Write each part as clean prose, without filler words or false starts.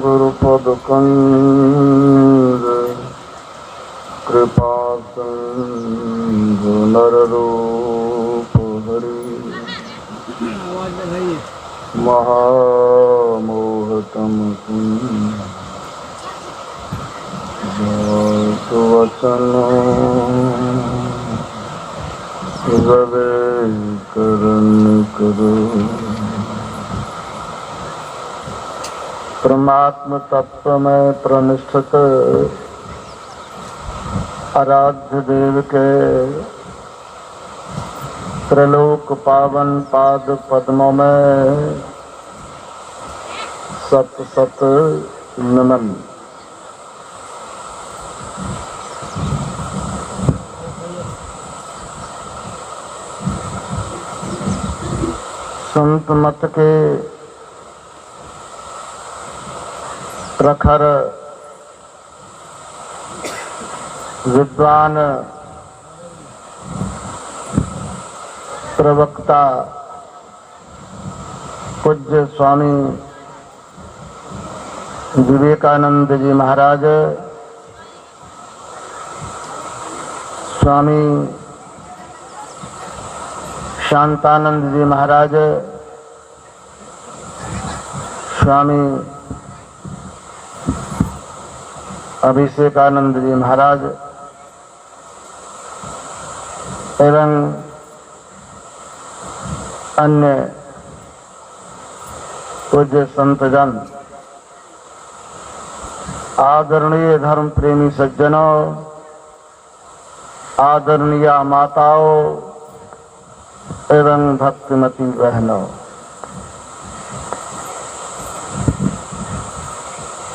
गुरुपद कंद कृपा सिंधु नर रूप हरि महामोहतम वचन करण करो। परमात्म तत्व में प्रनिष्ठित आराध्य देव के त्रिलोक पावन पाद पद्मों में सत सत नमन। संत मत के प्रखर विद्वान प्रवक्ता पूज्य स्वामी विवेकानंद जी महाराज, स्वामी शांतानंद जी महाराज, स्वामी अभिषेकानंद जी महाराज एवं अन्य पूज्य संतजन, आदरणीय धर्म प्रेमी सज्जनों, आदरणीय माताओं एवं भक्तिमती बहनों,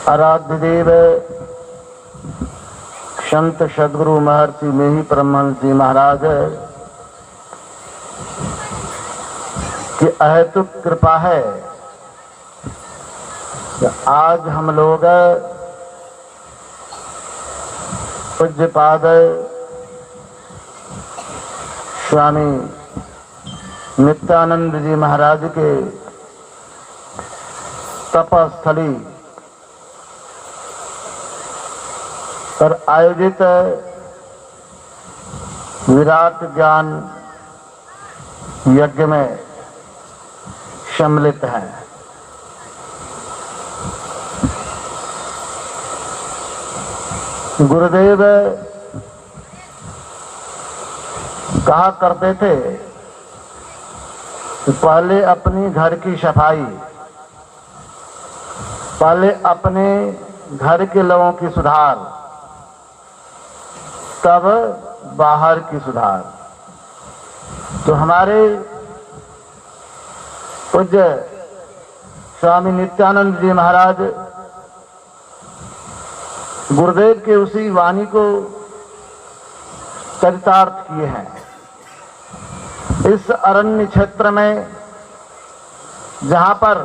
आराध्य देव संत सद्गुरु महर्षि मेही परमहंस जी महाराज की अहेतुक कृपा है कि आज हम लोग पूज्यपाद स्वामी नित्यानंद जी महाराज के तपस्थली पर आयोजित विराट ज्ञान यज्ञ में सम्मिलित हैं। गुरुदेव कहा करते थे कि पहले अपनी घर की सफाई, पहले अपने घर के लोगों की सुधार, तब बाहर की सुधार। तो हमारे पूज्य स्वामी नित्यानंद जी महाराज गुरुदेव के उसी वाणी को चरितार्थ किए हैं। इस अरण्य क्षेत्र में जहां पर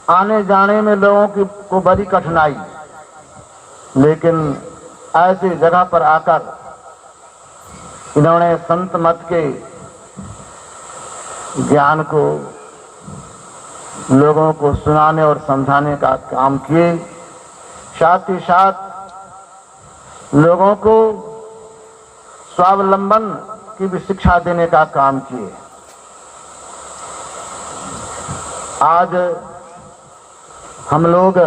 आने जाने में लोगों की को बड़ी कठिनाई, लेकिन ऐसी जगह पर आकर इन्होंने संत मत के ज्ञान को लोगों को सुनाने और समझाने का काम किए, साथ ही साथ लोगों को स्वावलंबन की भी शिक्षा देने का काम किए। आज हम लोग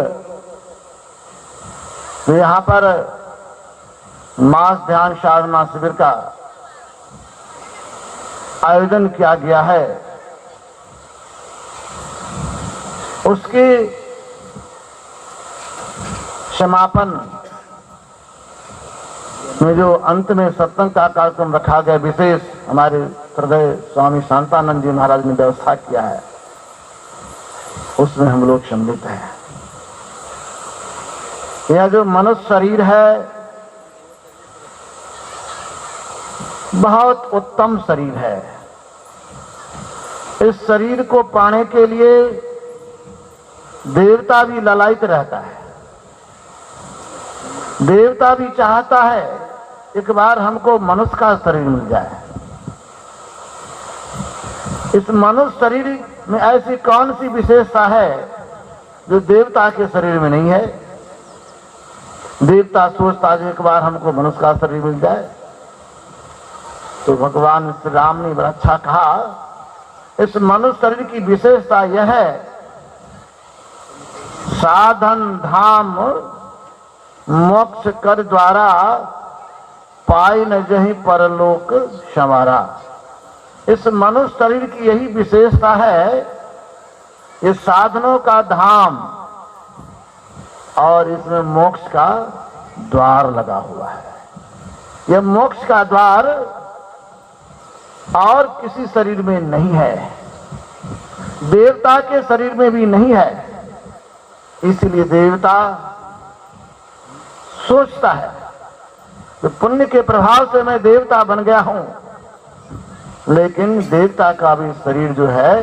यहाँ पर मास ध्यान साधना शिविर का आयोजन किया गया है। उसके समापन में जो अंत में सत्संग का कार्यक्रम रखा गया, विशेष हमारे हृदय स्वामी शांतानंद जी महाराज ने व्यवस्था किया है, उसमें हम लोग सम्मिलित हैं। यह जो मनुष्य शरीर है बहुत उत्तम शरीर है। इस शरीर को पाने के लिए देवता भी ललायित रहता है। देवता भी चाहता है एक बार हमको मनुष्य का शरीर मिल जाए, इस मनुष्य शरीर में ऐसी कौन सी विशेषता है जो देवता के शरीर में नहीं है? देवता सोचता है एक बार हमको मनुष्य का शरीर मिल जाए। तो भगवान श्री राम ने बड़ा अच्छा कहा, इस मनुष्य शरीर की विशेषता यह है, साधन धाम मोक्ष कर द्वारा पाई न जहीं परलोक संवारा। इस मनुष्य शरीर की यही विशेषता है, ये साधनों का धाम और इसमें मोक्ष का द्वार लगा हुआ है। यह मोक्ष का द्वार और किसी शरीर में नहीं है, देवता के शरीर में भी नहीं है। इसलिए देवता सोचता है कि पुण्य के प्रभाव से मैं देवता बन गया हूं, लेकिन देवता का भी शरीर जो है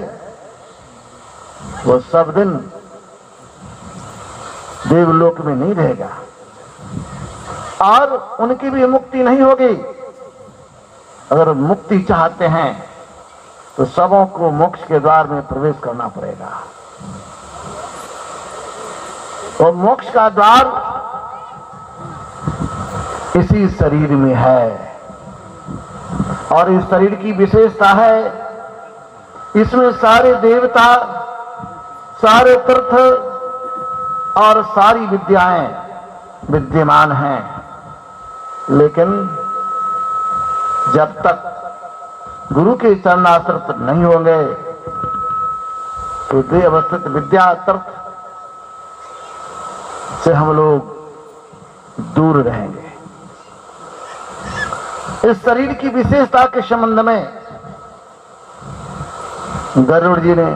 वो सब दिन देवलोक में नहीं रहेगा और उनकी भी मुक्ति नहीं होगी। अगर मुक्ति चाहते हैं तो सबों को मोक्ष के द्वार में प्रवेश करना पड़ेगा। और मोक्ष का द्वार इसी शरीर में है और इस शरीर की विशेषता है, इसमें सारे देवता, सारे तीर्थ और सारी विद्याएं विद्यमान हैं। लेकिन जब तक गुरु के चरणाश्रित नहीं होंगे तो देह अवस्थित विद्या तीर्थ से हम लोग दूर रहेंगे। इस शरीर की विशेषता के संबंध में गरुड़ जी ने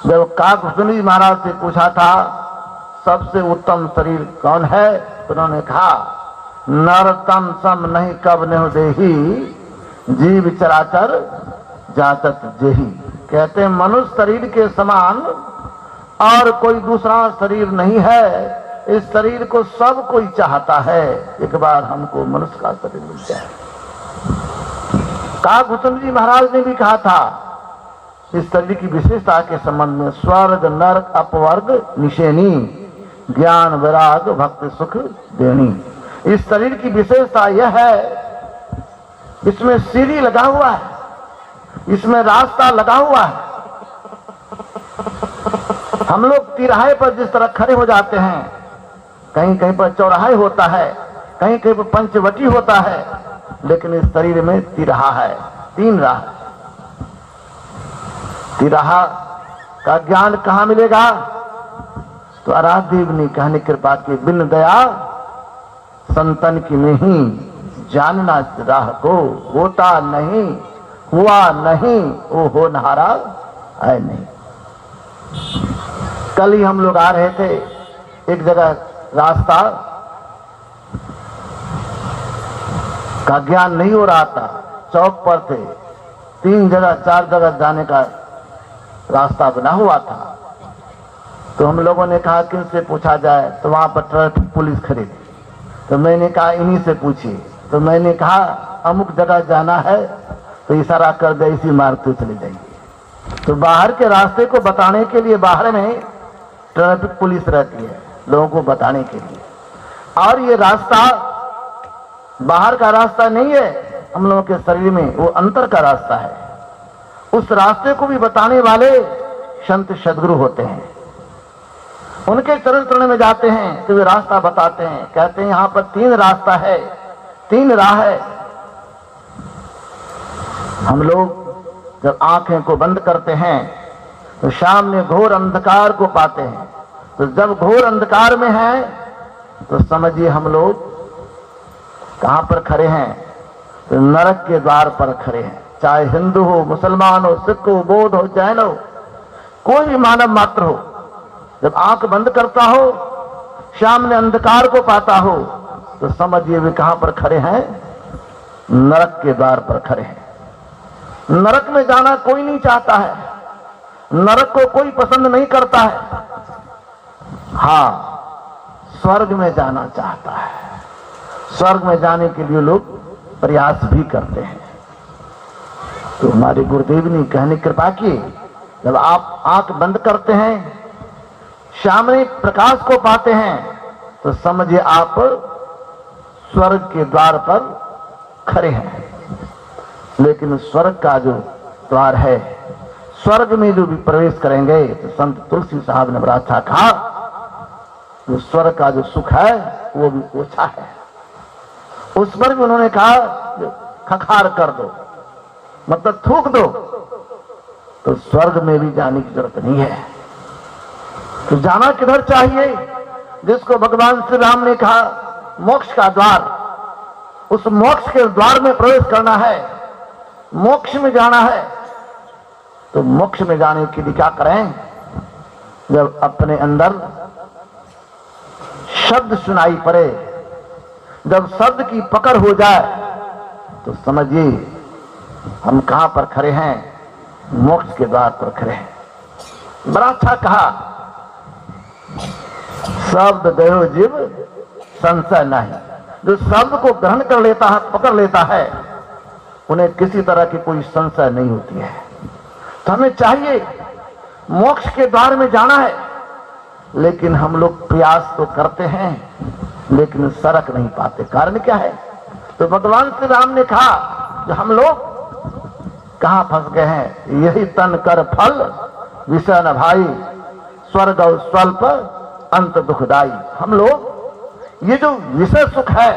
जब काकभूषणी महाराज से पूछा था सबसे उत्तम शरीर कौन है, तो उन्होंने कहा नर तम सम नहीं कब न देही, जीव चराचर जाचत जेही। कहते हैं मनुष्य शरीर के समान और कोई दूसरा शरीर नहीं है। इस शरीर को सब कोई चाहता है, एक बार हमको मनुष्य का शरीर मिल जाए। काकभूषण जी महाराज ने भी कहा था इस शरीर की विशेषता के संबंध में, स्वर्ग नरक अपवर्ग निशेनी, ज्ञान वैराग भक्ति सुख देनी। इस शरीर की विशेषता यह है, इसमें सीढ़ी लगा हुआ है, इसमें रास्ता लगा हुआ है। हम लोग तिराहे पर जिस तरह खड़े हो जाते हैं, कहीं कहीं पर चौराहे होता है, कहीं कहीं पर पंचवटी होता है, लेकिन इस शरीर में तिराहा है, तीन राह। तिराहा का ज्ञान कहाँ मिलेगा? तो आराध्य ने कहने कृपा के बिन दया संतन की नहीं, जानना राह को होता नहीं, हुआ नहीं वो हो नहारा है नहीं। कल ही हम लोग आ रहे थे, एक जगह रास्ता का ज्ञान नहीं हो रहा था, चौक पर थे, 3 जगह 4 जगह जाने का रास्ता बना हुआ था। तो हम लोगों ने कहा किनसे पूछा जाए, तो वहां पर ट्रैफिक पुलिस खड़ी थी। तो मैंने कहा इन्हीं से पूछिए। तो मैंने कहा अमुक जगह जाना है, तो इशारा कर दे इसी मार्ग पे चले जाइए। तो बाहर के रास्ते को बताने के लिए बाहर में ट्रैफिक पुलिस रहती है, लोगों को बताने के लिए। और ये रास्ता बाहर का रास्ता नहीं है, हम लोगों के शरीर में वो अंतर का रास्ता है। उस रास्ते को भी बताने वाले संत सदगुरु होते हैं, उनके चरण चरण में जाते हैं तो वे रास्ता बताते हैं। कहते हैं यहाँ पर 3 रास्ता है, 3 राह है। हम लोग जब आंखें को बंद करते हैं तो सामने घोर अंधकार को पाते हैं। तो जब घोर अंधकार में है तो समझिए हम लोग कहां पर खड़े हैं? तो नरक के द्वार पर खड़े हैं। चाहे हिंदू हो, मुसलमान हो, सिख हो, बौद्ध हो, जैन हो, कोई भी मानव मात्र हो, जब आंख बंद करता हो, सामने अंधकार को पाता हो, तो समझिए वे कहां पर खड़े हैं? नरक के द्वार पर खड़े हैं। नरक में जाना कोई नहीं चाहता है, नरक को कोई पसंद नहीं करता है। हाँ, स्वर्ग में जाना चाहता है, स्वर्ग में जाने के लिए लोग प्रयास भी करते हैं। तो हमारे गुरुदेव ने कहने कृपा की, जब आप आंख बंद करते हैं, सामने प्रकाश को पाते हैं, तो समझिए आप स्वर्ग के द्वार पर खड़े हैं। लेकिन स्वर्ग का जो द्वार है, स्वर्ग में जो भी प्रवेश करेंगे, तो संत तुलसी साहब ने बड़ा अच्छा कहा, जो स्वर्ग का जो सुख है वो भी ओछा है। उस पर भी उन्होंने कहा खखार कर दो, मतलब थूक दो, तो स्वर्ग में भी जाने की जरूरत नहीं है। तो जाना किधर चाहिए? जिसको भगवान श्री राम ने कहा मोक्ष का द्वार, उस मोक्ष के द्वार में प्रवेश करना है, मोक्ष में जाना है। तो मोक्ष में जाने के लिए क्या करें? जब अपने अंदर शब्द सुनाई पड़े, जब शब्द की पकड़ हो जाए, तो समझिए हम कहां पर खड़े हैं? मोक्ष के द्वार पर खड़े हैं। बड़ा अच्छा कहा, शब्द दयो जीव संशय नहीं। जो शब्द को ग्रहण कर लेता है, पकड़ लेता है, उन्हें किसी तरह की कोई संशय नहीं होती है। तो हमें चाहिए मोक्ष के द्वार में जाना है, लेकिन हम लोग प्रयास तो करते हैं, लेकिन सरक नहीं पाते। कारण क्या है? तो भगवान श्री राम ने कहा, जो हम लोग कहां फंस गए हैं? यही तन कर फल विषय न भाई, स्वर्ग और स्वल्प अंत दुखदाई। हम लोग ये जो विषय सुख है,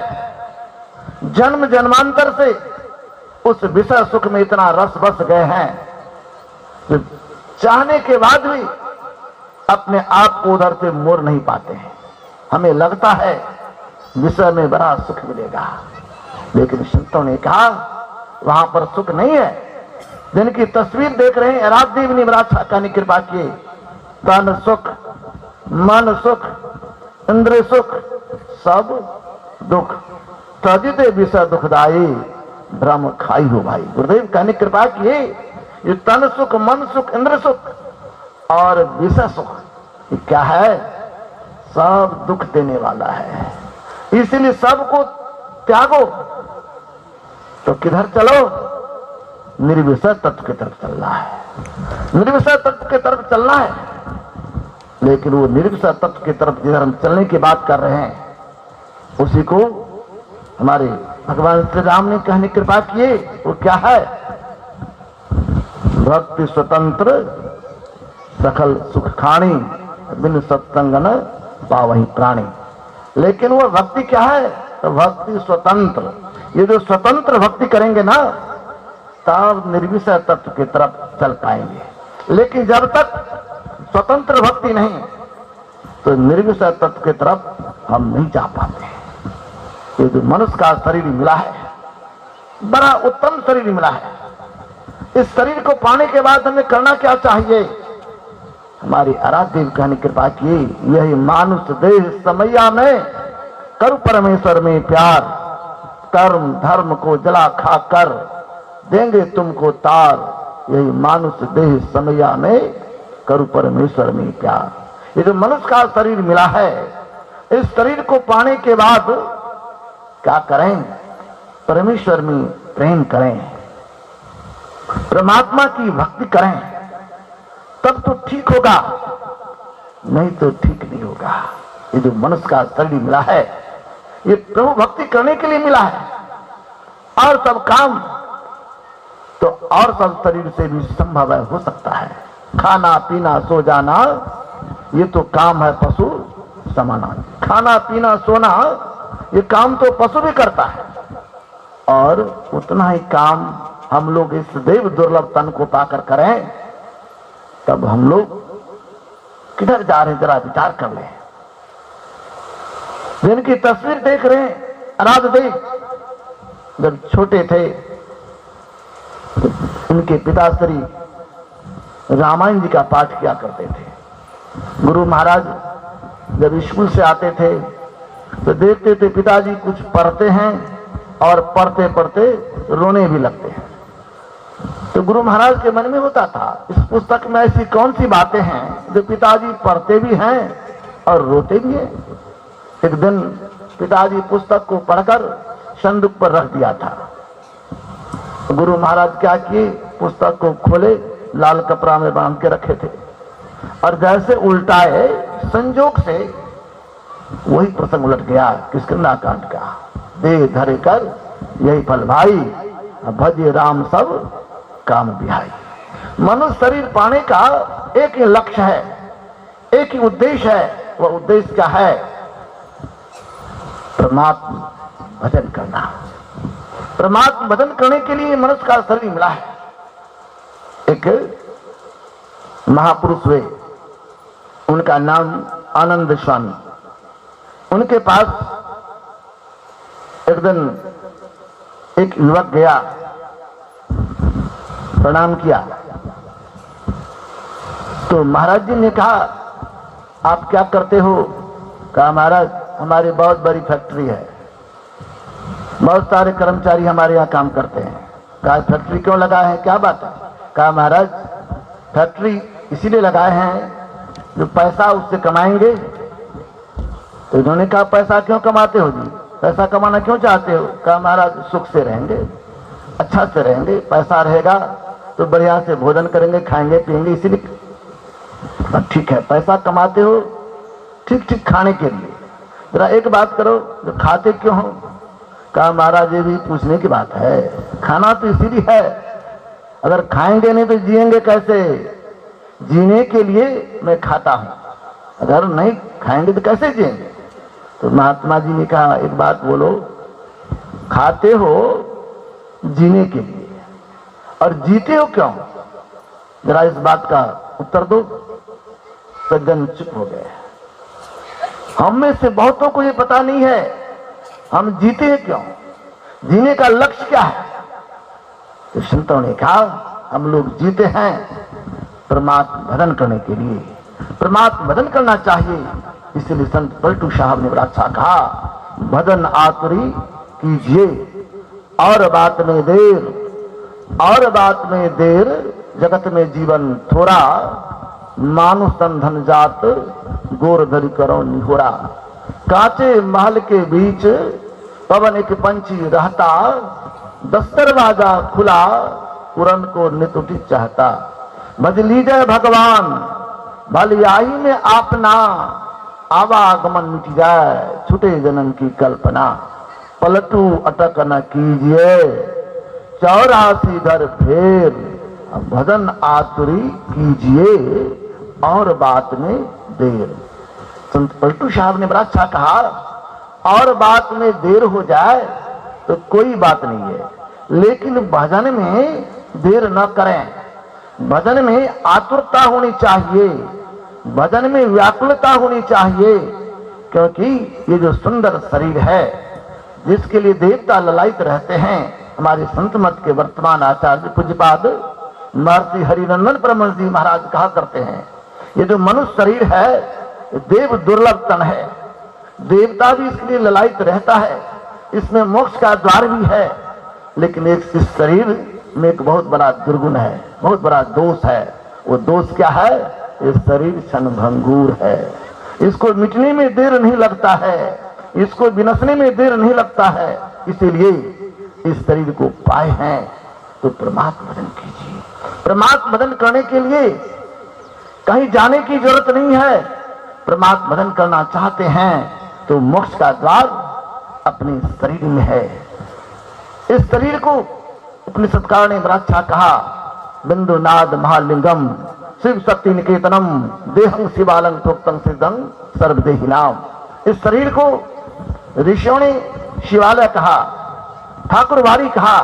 जन्म जन्मांतर से उस विषय सुख में इतना रस बस गए हैं, तो चाहने के बाद भी अपने आप को उधर से मोड़ नहीं पाते हैं। हमें लगता है विषय में बड़ा सुख मिलेगा, लेकिन संतों ने कहा वहां पर सुख नहीं है। जिनकी तस्वीर देख रहे हैं, राजदेव ने बड़ा अच्छा कहने की कृपा की, तन सुख, मन सुख, इंद्रिय सुख, सब दुख, तजित विषय दुखदाई, भ्रम खाई हो भाई। गुरुदेव कहने की कृपा किए, ये तन सुख, मन सुख, इंद्र सुख और विषय सुख, ये क्या है? सब दुख देने वाला है। इसलिए सबको त्यागो। तो किधर चलो? निर्विषय तत्व की तरफ चलना है। निर्विषय तत्व की तरफ चलना है, लेकिन वो निर्विषय तत्व की तरफ जिधर हम चलने की बात कर रहे हैं, उसी को हमारे भगवान श्री राम ने कहने की कृपा किए। वो क्या है? भक्ति स्वतंत्र सकल सुख खानी, बिन सत्संग न पावहि प्राणी। लेकिन वो भक्ति क्या है? तो भक्ति स्वतंत्र। ये जो स्वतंत्र भक्ति करेंगे ना, तब निर्विषय तत्व की तरफ चल पाएंगे। लेकिन जब तक स्वतंत्र भक्ति नहीं, तो निर्विषय तत्व की तरफ हम नहीं जा पाते। ये जो मनुष्य का शरीर मिला है, बड़ा उत्तम शरीर मिला है। इस शरीर को पाने के बाद हमें करना क्या चाहिए? हमारी आराध्य कहने की कृपा की, यही मानुष देह समैया में कर परमेश्वर में प्यार, कर्म धर्म को जला खा कर देंगे तुमको तार। यही मानुष देह समैया में करू परमेश्वर में प्यार। ये जो मनुष्य का शरीर मिला है, इस शरीर को पाने के बाद क्या करें? परमेश्वर में प्रेम करें, परमात्मा की भक्ति करें, तब तो ठीक होगा, नहीं तो ठीक नहीं होगा। ये जो मनुष्य का शरीर मिला है, ये प्रभु भक्ति करने के लिए मिला है। और सब काम तो और सब शरीर से भी संभव हो सकता है। खाना पीना सो जाना, ये तो काम है पशु समाना। खाना पीना सोना, ये काम तो पशु भी करता है, और उतना ही काम हम लोग इस देव दुर्लभ तन को पाकर करें, तब हम लोग किधर जा रहे हैं? जरा विचार कर लें। जिनकी तस्वीर देख रहे हैं, राजदेव जब छोटे थे, तो उनके पिताश्री रामायण जी का पाठ किया करते थे। गुरु महाराज जब स्कूल से आते थे, तो देखते थे पिताजी कुछ पढ़ते हैं, और पढ़ते पढ़ते रोने भी लगते हैं। तो गुरु महाराज के मन में होता था, इस पुस्तक में ऐसी कौन सी बातें हैं जो पिताजी पढ़ते भी हैं और रोते भी हैं। एक दिन पिताजी पुस्तक को पढ़कर संदूक पर रख दिया था। गुरु महाराज क्या किए? पुस्तक को खोले, लाल कपड़ा में बांध के रखे थे, और जैसे उल्टाए संजोग से वही प्रसंग उलट गया किष्किंधा-कांड का। दे धरे कर यही फल भाई, भजे राम सब काम बिहाई। मनुष्य शरीर पाने का एक ही लक्ष्य है, एक ही उद्देश्य है। वह उद्देश्य क्या है? परमात्मा भजन करना। परमात्मा भजन करने के लिए मनुष्य का शरीर मिला है। एक महापुरुष हुए, उनका नाम आनंद स्वामी। उनके पास एक दिन एक युवक गया, प्रणाम किया, तो महाराज जी ने कहा, आप क्या करते हो? कहा, महाराज हमारी बहुत बड़ी फैक्ट्री है, बहुत सारे कर्मचारी हमारे यहाँ काम करते हैं। कहा, फैक्ट्री क्यों लगाए हैं, क्या बात है? कहा, महाराज फैक्ट्री इसीलिए लगाए हैं जो पैसा उससे कमाएंगे। तो इन्होंने कहा, पैसा क्यों कमाते हो जी, पैसा कमाना क्यों चाहते हो? कहा, महाराज सुख से रहेंगे, अच्छा से रहेंगे, पैसा रहेगा तो बढ़िया से भोजन करेंगे, खाएंगे पिएंगे, इसीलिए। ठीक है, पैसा कमाते हो ठीक ठीक खाने के लिए, जरा एक बात करो, जो खाते क्यों हो? कहा, महाराज ये भी पूछने की बात है, खाना तो इसीलिए है, अगर खाएंगे नहीं तो जिएंगे कैसे? जीने के लिए मैं खाता हूं, अगर नहीं खाएंगे तो कैसे जिएंगे? तो महात्मा जी ने कहा, एक बात बोलो, खाते हो जीने के लिए और जीते हो क्यों? जरा इस बात का उत्तर दो। सज्जन चुप हो गए। हम में से बहुतों को ये पता नहीं है हम जीते हैं क्यों, जीने का लक्ष्य क्या है। तो संतों ने कहा, हम लोग जीते हैं परमात्मा भजन करने के लिए, परमात्मा भजन करना चाहिए। इसलिए संत पलटू साहब ने बड़ा अच्छा कहा, भजन आतुरी कीजिए और बात में देर, और बात में देर जगत में जीवन थोड़ा, मानुष तन धन जात गोर धरि करो निहोरा। कांचे महल के बीच पवन एक पंछी रहता, 10 दरवाजा खुला उड़न को नित उठी चाहता। भज लीजिए भगवान भलियाई में आपना, आवागमन मिट जाए छूटे जन्म की कल्पना। पलटू अटक न कीजिए 84 दर फेर, भजन आतुरी कीजिए और बात में देर। संत पलटू साहब ने बड़ा अच्छा कहा, और बात में देर हो जाए तो कोई बात नहीं है, लेकिन भजन में देर न करें। भजन में आतुरता होनी चाहिए, भजन में व्याकुलता होनी चाहिए, क्योंकि ये जो सुंदर शरीर है जिसके लिए देवता ललायित रहते हैं, हमारे संत मत के वर्तमान आचार्य पूज्यपाद महर्षि हरिनंदन परमहंस जी महाराज कहा करते हैं, ये जो मनुष्य शरीर है देव दुर्लभ तन है, देवता भी इसके लिए ललायित रहता है, इसमें मोक्ष का द्वार भी है, लेकिन इस शरीर में एक बहुत बड़ा दुर्गुण है, बहुत बड़ा दोष है। वो दोष क्या है? ये शरीर क्षणभंगुर है, इसको मिटने में देर नहीं लगता है, इसको विनसने में देर नहीं लगता है। इसीलिए इस शरीर को पाए हैं तो परमात्मा भजन कीजिए। परमात्मा भजन करने के लिए कहीं जाने की जरूरत नहीं है। परमात्मा भजन करना चाहते हैं तो मोक्ष का द्वार अपने शरीर में है। इस शरीर को उपनिषदकार ने बड़ा अच्छा कहा, बिंदु नाद महालिंगम शिव शक्ति निकेतनम देहं शिवालंग प्रोक्तम सिद्धं सर्वदेहि नाम। इस शरीर को ऋषियों ने शिवालय कहा, ठाकुरवाड़ी कहा,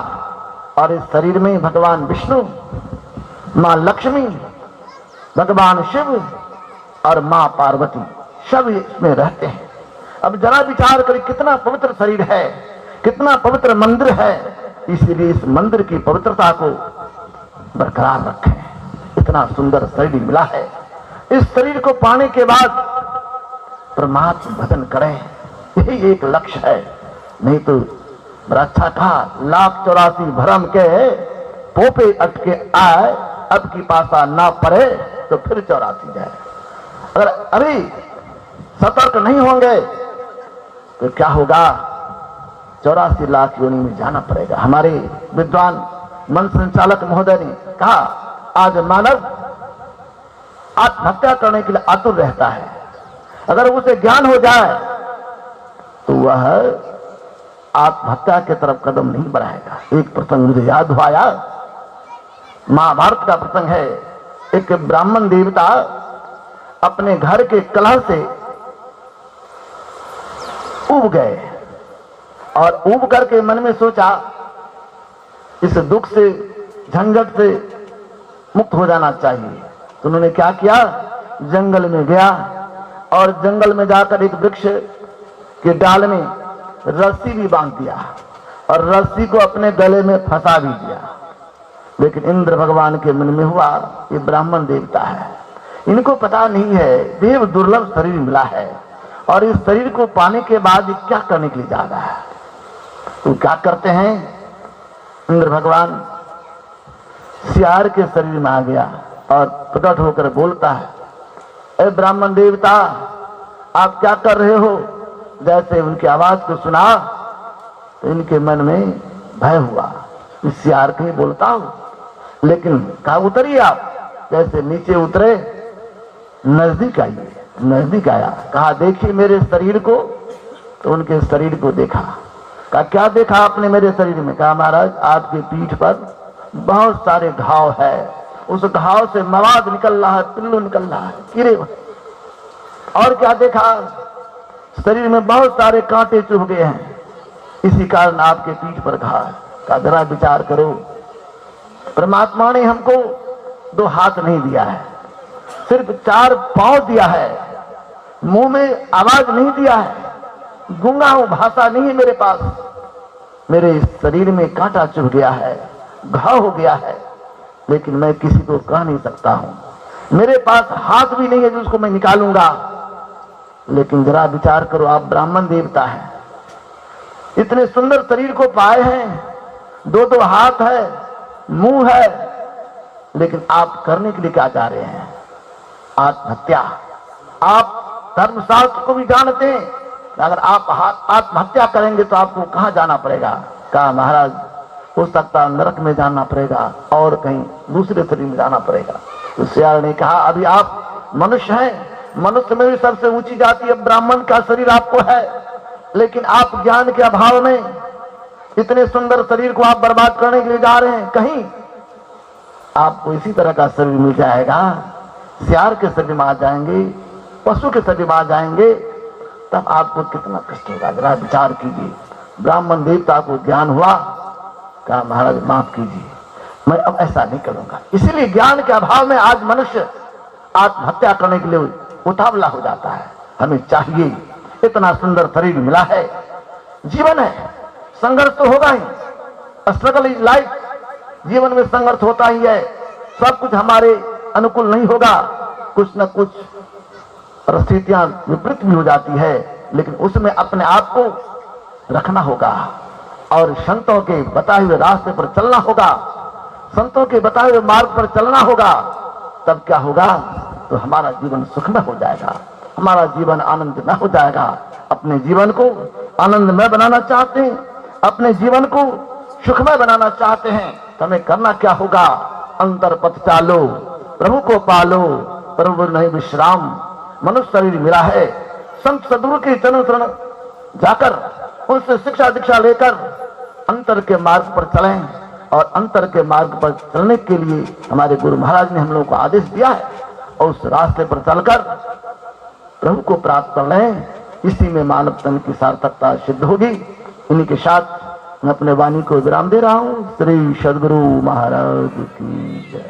और इस शरीर में भगवान विष्णु, मां लक्ष्मी, भगवान शिव और मां पार्वती सब इसमें रहते हैं। अब जरा विचार करें कितना पवित्र शरीर है, कितना पवित्र मंदिर है। इसलिए इस मंदिर की पवित्रता को बरकरार रखें। इतना सुंदर शरीर मिला है, इस शरीर को पाने के बाद परमात्मा भजन करें, यही एक लक्ष्य है। नहीं तो बड़ा अच्छा था, 1,84 भरम के पोपे अटके आए, अब की पासा ना पड़े तो फिर 84 जाए। अगर अभी सतर्क नहीं होंगे तो क्या होगा? 84 लाख योनि में जाना पड़ेगा। हमारे विद्वान मन संचालक महोदय ने कहा, आज मानव आत्महत्या करने के लिए आतुर रहता है। अगर उसे ज्ञान हो जाए तो वह आत्महत्या की तरफ कदम नहीं बढ़ाएगा। एक प्रसंग मुझे याद हुआ यार, महाभारत का प्रसंग है। एक ब्राह्मण देवता अपने घर के कलह से ऊब गए और ऊब करके मन में सोचा, इस दुख से, झंझट से मुक्त हो जाना चाहिए। तो उन्होंने क्या किया, जंगल में गया और जंगल में जाकर एक वृक्ष के डाल में रस्सी भी बांध दिया और रस्सी को अपने गले में फंसा भी दिया। लेकिन इंद्र भगवान के मन में हुआ, ये ब्राह्मण देवता है, इनको पता नहीं है देव दुर्लभ शरीर मिला है और इस शरीर को पाने के बाद ये क्या करने के लिए जा रहा है। तो क्या करते हैं, इंद्र भगवान सियार के शरीर में आ गया और प्रकट होकर बोलता है, ए ब्राह्मण देवता, आप क्या कर रहे हो। जैसे उनकी आवाज को सुना तो इनके मन में भय हुआ, इस सियार के बोलता हूं। लेकिन कहा, उतरिए आप। जैसे नीचे उतरे, नजदीक आइए। नजदीक आया, कहा, देखिए मेरे शरीर को। तो उनके शरीर को देखा। कहा, क्या देखा आपने मेरे शरीर में। कहा, महाराज आपकी पीठ पर बहुत सारे घाव है, उस घाव से मवाद निकल रहा है, पिल्लू निकल रहा है, कीड़े। और क्या देखा, शरीर में बहुत सारे कांटे चुभ गए हैं, इसी कारण आपके पीठ पर घाव है। का जरा विचार करो, परमात्मा ने हमको 2 हाथ नहीं दिया है, सिर्फ 4 पांव दिया है, मुंह में आवाज नहीं दिया है, गूंगा हूं, भाषा नहीं है मेरे पास, मेरे शरीर में कांटा चुभ गया है, घाव हो गया है, लेकिन मैं किसी को कह नहीं सकता हूं। मेरे पास हाथ भी नहीं है जिसको मैं निकालूंगा। लेकिन जरा विचार करो, आप ब्राह्मण देवता हैं, इतने सुंदर शरीर को पाए हैं, 2 हाथ है, मुंह है, लेकिन आप करने के लिए क्या चाह रहे हैं, आत्महत्या। आप धर्मशास्त्र को भी जानते हैं, अगर आप आत्महत्या करेंगे तो आपको कहां जाना पड़ेगा। कहा, महाराज हो सकता नरक में जाना पड़ेगा और कहीं दूसरे शरीर में जाना पड़ेगा। तो सियार ने कहा, अभी आप मनुष्य हैं, मनुष्य में भी सबसे ऊंची जाति है, ब्राह्मण का शरीर आपको है, लेकिन आप ज्ञान के अभाव में इतने सुंदर शरीर को आप बर्बाद करने के लिए जा रहे हैं। कहीं आपको इसी तरह का शरीर मिल जाएगा, सियार के शरीर में आ जाएंगे, पशु के शरीर में आ जाएंगे, तब आपको कितना कष्ट होगा। जरा विचार कीजिए। ब्राह्मण देवता को ज्ञान हुआ, कहा, महाराज माफ कीजिए, मैं अब ऐसा नहीं करूंगा। इसीलिए ज्ञान के अभाव में आज मनुष्य आत्महत्या करने के लिए उतावला हो जाता है। हमें चाहिए, इतना सुंदर शरीर मिला है, जीवन है, संघर्ष तो होगा ही, स्ट्रगल इज लाइफ, जीवन में संघर्ष होता ही है। सब कुछ हमारे अनुकूल नहीं होगा, कुछ न कुछ परिस्थितियां विपरीत भी हो जाती है, लेकिन उसमें अपने आप को रखना होगा और संतों के बताए हुए रास्ते पर चलना होगा, संतों के बताए हुए मार्ग पर चलना होगा। तब क्या होगा, तो हमारा जीवन सुखमय हो जाएगा, हमारा जीवन आनंद में हो जाएगा। अपने जीवन को आनंदमय बनाना चाहते हैं, अपने जीवन को सुखमय बनाना चाहते हैं, तो हमें करना क्या होगा, अंतर पथ चालो, प्रभु को पालो, प्रभु नहीं विश्राम। मनुष्य शरीर मिला है, संत सदगुरु के चरण शरण जाकर उनसे शिक्षा दीक्षा लेकर अंतर के मार्ग पर चलें, और अंतर के मार्ग पर चलने के लिए हमारे गुरु महाराज ने हम लोगों को आदेश दिया है, और उस रास्ते पर चलकर प्रभु को प्राप्त कर लें। इसी में मानव तन की सार्थकता सिद्ध होगी। इन्हीं के साथ मैं अपने वाणी को विराम दे रहा हूं। श्री सद्गुरु महाराज की जय।